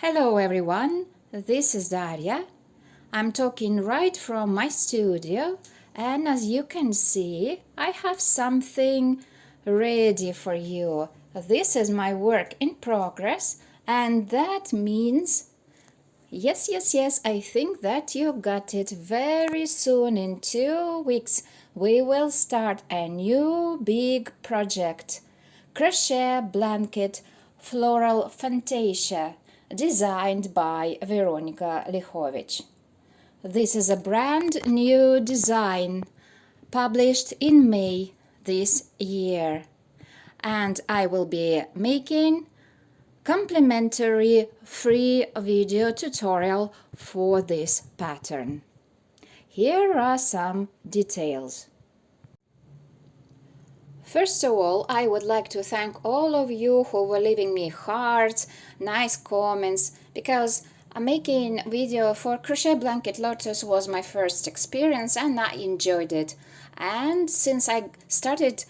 Hello everyone, this is Daria. I'm talking right from my studio, and as you can see, I have something ready for you. This is my work in progress, and that means yes, I think that you got it. Very soon, in 2 weeks, we will start a new big project. Crochet blanket Floral Fantasia, designed by Veronica Liachovic. This is a brand new design published in May this year, and I will be making complementary free video tutorial for this pattern. Here are some details. First of all, I would like to thank all of you who were leaving me hearts, nice comments, because making video for Crochet Blanket Lotus was my first experience and I enjoyed it. And since I started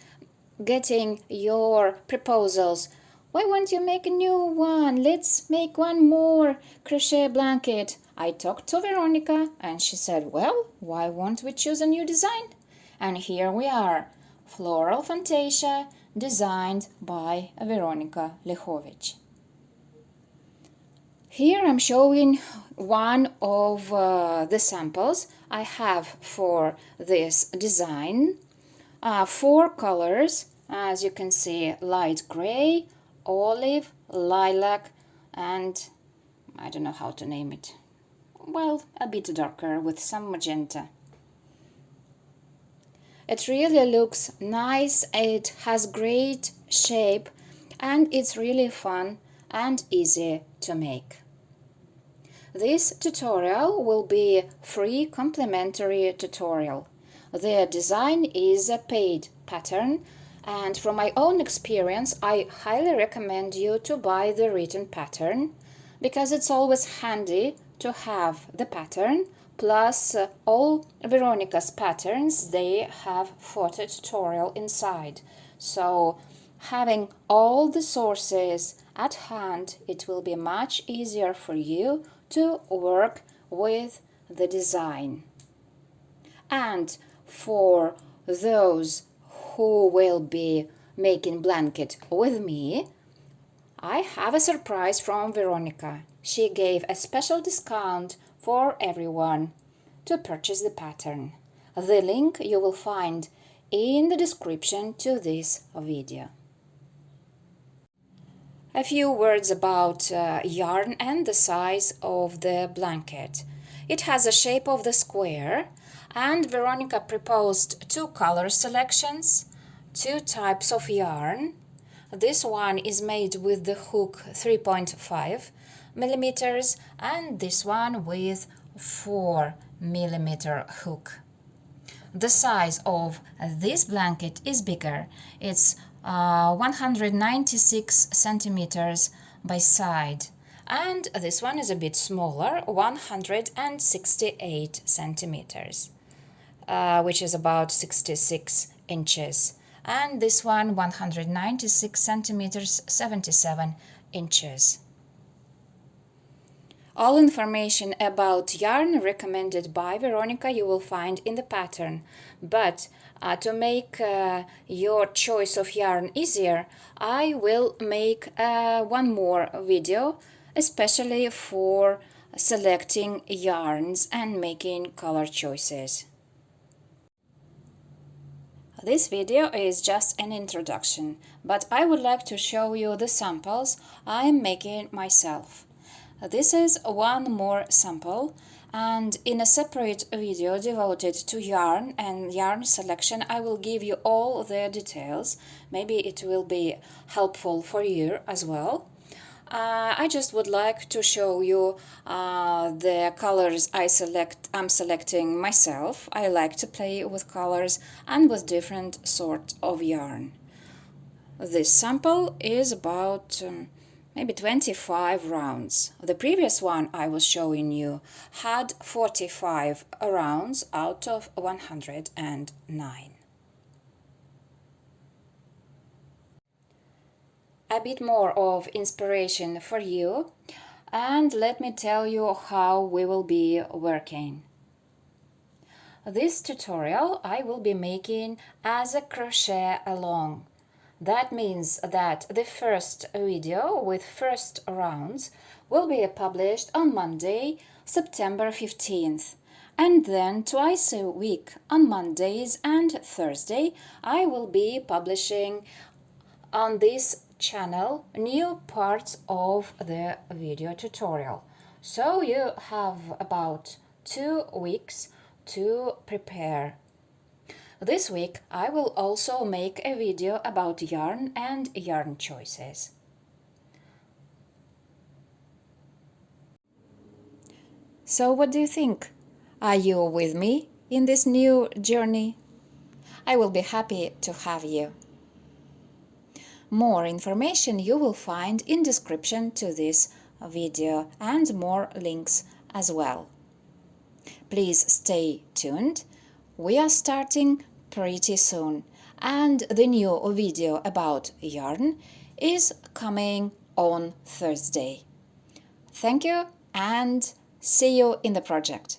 getting your proposals, why won't you make a new one? Let's make one more crochet blanket. I talked to Veronica and she said, well, why won't we choose a new design? And here we are. Floral Fantasia, designed by Veronica Liachovic. Here I'm showing one of the samples I have for this design. 4 colors, as you can see: light gray, olive, lilac, and I don't know how to name it. Well, a bit darker with some magenta. It really looks nice, it has great shape, and it's really fun and easy to make. This tutorial will be free complimentary tutorial. The design is a paid pattern, and from my own experience I highly recommend you to buy the written pattern, because it's always handy to have the pattern. Plus, all Veronica's patterns, they have photo tutorial inside. So, having all the sources at hand, it will be much easier for you to work with the design. And for those who will be making blanket with me, I have a surprise from Veronica. She gave a special discount for everyone to purchase the pattern. The link you will find in the description to this video. A few words about yarn and the size of the blanket. It has a shape of the square, and Veronica proposed 2 color selections, 2 types of yarn. This one is made with the hook 3.5 millimeters and this one with 4 millimeter hook. The size of this blanket is bigger. It's 196 centimeters by side, and this one is a bit smaller, 168 centimeters, which is about 66 inches, and this one 196 centimeters, 77 inches. All information about yarn recommended by Veronica you will find in the pattern, but to make your choice of yarn easier, I will make one more video especially for selecting yarns and making color choices. This video is just an introduction, but I would like to show you the samples I am making myself. This is one more sample, and in a separate video devoted to yarn and yarn selection I will give you all the details. Maybe it will be helpful for you as well. I just would like to show you the colors I'm selecting myself. I like to play with colors and with different sort of yarn. This sample is about maybe 25 rounds. The previous one I was showing you had 45 rounds out of 109. A bit more of inspiration for you. and let me tell you how we will be working. This tutorial I will be making as a crochet along. That means that the first video with first rounds will be published on Monday, September 15th. And then twice a week on Mondays and Thursday I will be publishing on this channel new parts of the video tutorial. So you have about 2 weeks to prepare. This week I will also make a video about yarn and yarn choices. So what do you think? Are you with me in this new journey? I will be happy to have you. More information you will find in description to this video and more links as well. Please stay tuned. We are starting pretty soon, and the new video about yarn is coming on Thursday. Thank you and see you in the project.